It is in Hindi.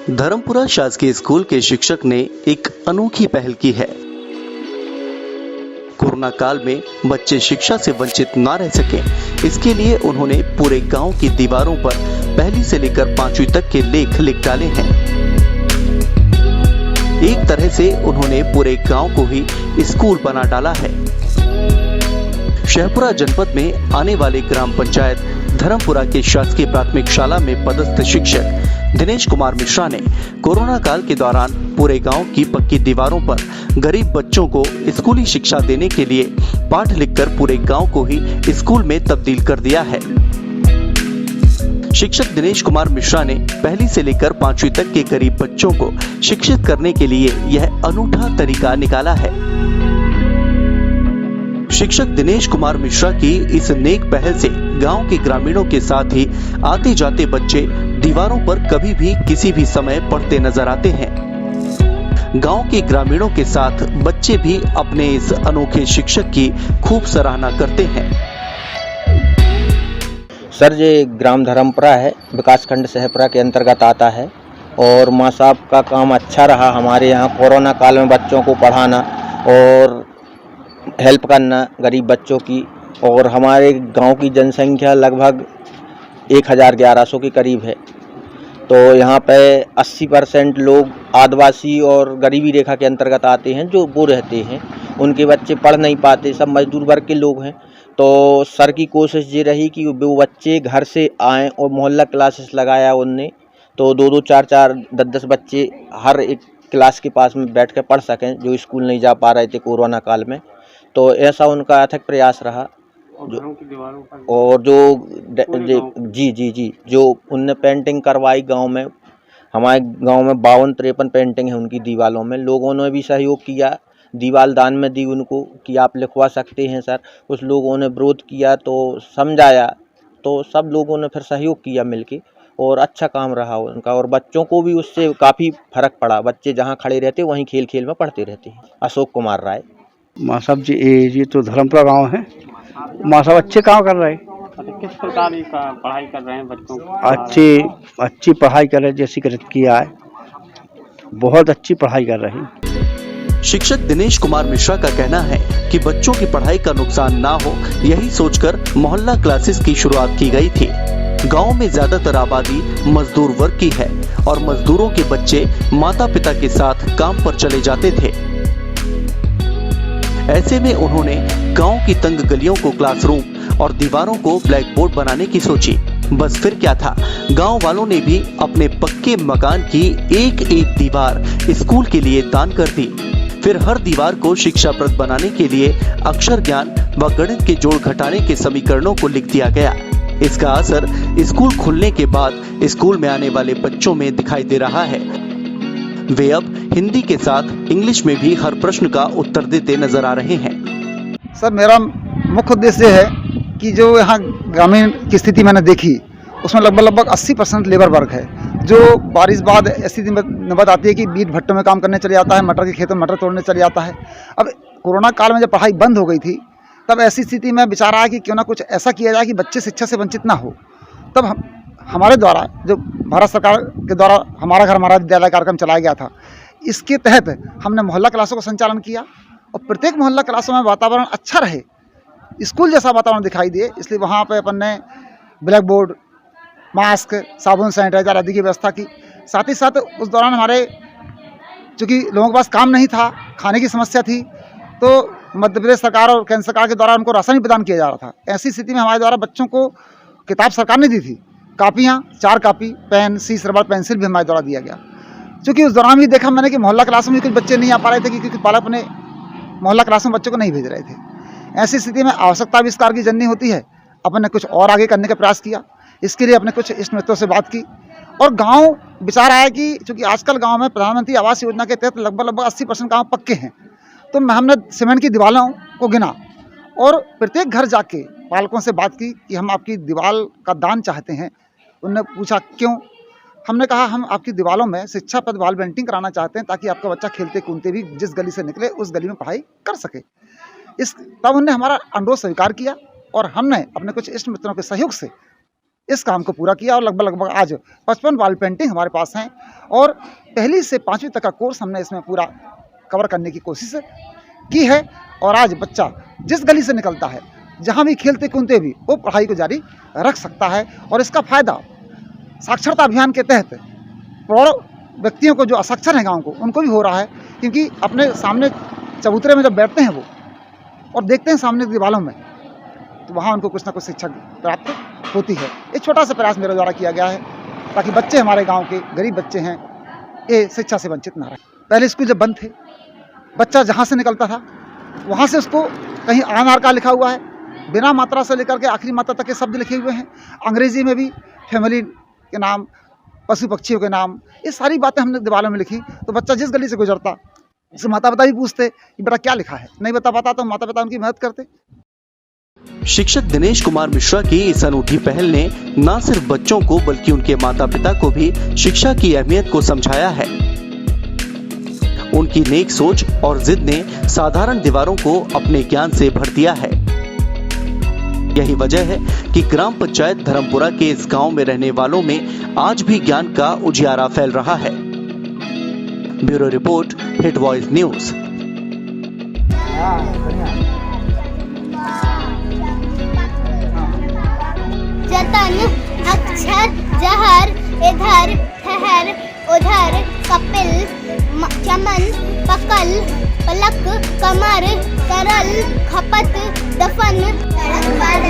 धर्मपुरा शासकीय स्कूल के शिक्षक ने एक अनोखी पहल की है। कोरोना काल में बच्चे शिक्षा से वंचित ना रह सकें, इसके लिए उन्होंने पूरे गांव की दीवारों पर पहली से लेकर 5वीं तक के लेख लिख डाले हैं। एक तरह से उन्होंने पूरे गांव को ही स्कूल बना डाला है। शहपुरा जनपद में आने वाले ग्राम पंचायत धर्मपुरा के शासकीय प्राथमिक शाला में पदस्थ शिक्षक दिनेश कुमार मिश्रा ने कोरोना काल के दौरान पूरे गांव की पक्की दीवारों पर गरीब बच्चों को स्कूली शिक्षा देने के लिए पाठ लिखकर पूरे गांव को ही स्कूल में तब्दील कर दिया है। शिक्षक दिनेश कुमार मिश्रा ने पहली से लेकर 5वीं तक के गरीब बच्चों को शिक्षित करने के लिए यह अनूठा तरीका निकाला है। शिक्षक दिनेश कुमार मिश्रा की इस नेक पहल से गांव के ग्रामीणों के साथ ही आते जाते बच्चे दीवारों पर कभी भी किसी भी समय पढ़ते नजर आते हैं। गांव के ग्रामीणों के साथ बच्चे भी अपने इस अनोखे शिक्षक की खूब सराहना करते हैं। सर, ये ग्राम धर्मपुरा है, विकासखंड शहपुरा के अंतर्गत आता है और माँ साहब का काम अच्छा रहा। हमारे यहाँ कोरोना काल में बच्चों को पढ़ाना और हेल्प करना गरीब बच्चों की, और हमारे गांव की जनसंख्या लगभग 1100 के करीब है। तो यहाँ पे 80% लोग आदिवासी और गरीबी रेखा के अंतर्गत आते हैं, जो वो रहते हैं, उनके बच्चे पढ़ नहीं पाते, सब मजदूर वर्ग के लोग हैं। तो सर की कोशिश ये रही कि वो बच्चे घर से आएँ और मोहल्ला क्लासेस लगाया उनने, तो 2-2, 4-4, 10-10 बच्चे हर एक क्लास के पास में बैठ कर पढ़ सकें, जो स्कूल नहीं जा पा रहे थे कोरोना काल में। तो ऐसा उनका अथक प्रयास रहा। और जो उनने पेंटिंग करवाई गांव में, हमारे गांव में 52-53 पेंटिंग है उनकी दीवारों में। लोगों ने भी सहयोग किया, दीवार दान में दी उनको कि आप लिखवा सकते हैं सर। कुछ लोगों ने विरोध किया तो समझाया, तो सब लोगों ने फिर सहयोग किया मिलके, और अच्छा काम रहा उनका। और बच्चों को भी उससे काफ़ी फर्क पड़ा, बच्चे जहाँ खड़े रहते वहीं खेल खेल में पढ़ते रहते हैं। अशोक कुमार राय। माँ साहब जी, ये तो धर्मपुरा गांव है। माँ साहब अच्छे काम कर रहे हैं। किस प्रकार की पढ़ाई कर रहे हैं बच्चों को? अच्छी पढ़ाई कर रहे हैं, जैसी किया है, बहुत अच्छी पढ़ाई कर रहे हैं। शिक्षक दिनेश कुमार मिश्रा का कहना है कि बच्चों की पढ़ाई का नुकसान ना हो, यही सोचकर मोहल्ला क्लासेस की शुरुआत की गई थी। गांव में ज्यादातर आबादी मजदूर वर्ग की है और मजदूरों के बच्चे माता पिता के साथ काम पर चले जाते थे। ऐसे में उन्होंने गांव की तंग गलियों को क्लासरूम और दीवारों को ब्लैक बोर्ड बनाने की सोची। बस फिर क्या था, गांव वालों ने भी अपने पक्के मकान की एक एक दीवार स्कूल के लिए दान कर दी। फिर हर दीवार को शिक्षाप्रद बनाने के लिए अक्षर ज्ञान व गणित के जोड़ घटाने के समीकरणों को लिख दिया गया। इसका असर स्कूल खुलने के बाद स्कूल में आने वाले बच्चों में दिखाई दे रहा है। वे अब हिंदी के साथ इंग्लिश में भी हर प्रश्न का उत्तर देते नजर आ रहे हैं। सर, मेरा मुख्य उद्देश्य है कि जो यहाँ ग्रामीण की स्थिति मैंने देखी, उसमें लगभग 80% लेबर वर्क है, जो बारिश बाद ऐसी नौबत आती है कि बीट भट्टों में काम करने चले जाता है, मटर के खेतों में मटर तोड़ने चले जाता है। अब कोरोना काल में जब पढ़ाई बंद हो गई थी, तब ऐसी स्थिति में विचार आया कि क्यों ना कुछ ऐसा किया जाए कि बच्चे शिक्षा से वंचित ना हो। तब हमारे द्वारा, जो भारत सरकार के द्वारा हमारा घर हमारा विद्यालय कार्यक्रम चलाया गया था, इसके तहत हमने मोहल्ला क्लासों का संचालन किया और प्रत्येक मोहल्ला क्लासों में वातावरण अच्छा रहे, स्कूल जैसा वातावरण दिखाई दिए, इसलिए वहाँ पे अपन ने ब्लैक बोर्ड, मास्क, साबुन, सैनिटाइजर आदि की व्यवस्था की। साथ ही साथ उस दौरान हमारे, चूँकि लोगों के पास काम नहीं था, खाने की समस्या थी, तो मध्य प्रदेश सरकार और केंद्र सरकार के द्वारा उनको राशन भी प्रदान किया जा रहा था। ऐसी स्थिति में हमारे द्वारा बच्चों को किताब सरकार ने दी थी, कापियाँ, 4 कापी, पेन, सीस, रबड़, पेंसिल भी हमारे द्वारा दिया गया। क्योंकि उस दौरान भी देखा मैंने कि मोहल्ला क्लासों में कुछ बच्चे नहीं आ पा रहे थे, क्योंकि पालक अपने मोहल्ला क्लासों में बच्चों को नहीं भेज रहे थे। ऐसी स्थिति में आवश्यकता आविष्कार की जननी होती है, अपन ने कुछ और आगे करने का प्रयास किया। इसके लिए अपने कुछ इष्ट मित्रों से बात की और गांव विचार आया कि चूँकि आजकल गांव में प्रधानमंत्री आवास योजना के तहत लगभग 80% गाँव पक्के हैं, तो हमने सीमेंट की दीवारों को गिना और प्रत्येक घर जाके पालकों से बात की कि हम आपकी दीवार का दान चाहते हैं। उन्होंने पूछा क्यों? हमने कहा हम आपकी दीवारों में शिक्षाप्रद वॉल पेंटिंग कराना चाहते हैं, ताकि आपका बच्चा खेलते कूदते भी जिस गली से निकले उस गली में पढ़ाई कर सके। तब उन्होंने हमारा अनुरोध स्वीकार किया और हमने अपने कुछ इष्ट मित्रों के सहयोग से इस काम को पूरा किया और लगभग आज 55 वॉल पेंटिंग हमारे पास हैं और पहली से 5वीं तक का कोर्स हमने इसमें पूरा कवर करने की कोशिश की है। और आज बच्चा जिस गली से निकलता है, जहाँ भी खेलते कूदते भी, वो पढ़ाई को जारी रख सकता है। और इसका फ़ायदा साक्षरता अभियान के तहत प्रौढ़ व्यक्तियों को, जो असाक्षर हैं गाँव को, उनको भी हो रहा है, क्योंकि अपने सामने चबूतरे में जब बैठते हैं वो और देखते हैं सामने दीवारों में, तो वहाँ उनको कुछ ना कुछ शिक्षा प्राप्त होती है। एक छोटा सा प्रयास मेरे द्वारा किया गया है ताकि बच्चे, हमारे गांव के गरीब बच्चे हैं, ये शिक्षा से वंचित ना रहे। पहले स्कूल जब बंद थे, बच्चा जहाँ से निकलता था वहाँ से उसको कहीं आनार का लिखा हुआ है, बिना मात्रा से लेकर के आखिरी मात्रा तक के शब्द लिखे हुए हैं, अंग्रेजी में भी फैमिली के नाम, पशु पक्षियों के नाम, ये सारी बातें हमने दीवारों में लिखी। तो बच्चा जिस गली से गुजरता, उससे माता पिता भी पूछते कि बेटा क्या लिखा है, नहीं बता पाता तो माता पिता उनकी मदद करते। शिक्षक दिनेश कुमार मिश्रा की इस अनूठी पहल ने न सिर्फ बच्चों को बल्कि उनके माता पिता को भी शिक्षा की अहमियत को समझाया है। उनकी नेक सोच और जिद ने साधारण दीवारों को अपने ज्ञान से भर दिया है। यही वजह है कि ग्राम पंचायत धर्मपुरा के इस गांव में रहने वालों में आज भी ज्ञान का उजियारा फैल रहा है। Bureau report, hit voice news. जतन, अक्षर, जहर, इधर, ठहर, उधर, कपिल, चमन, पकल, पलक, कमर, तरल, खपत, दफन, सड़क पर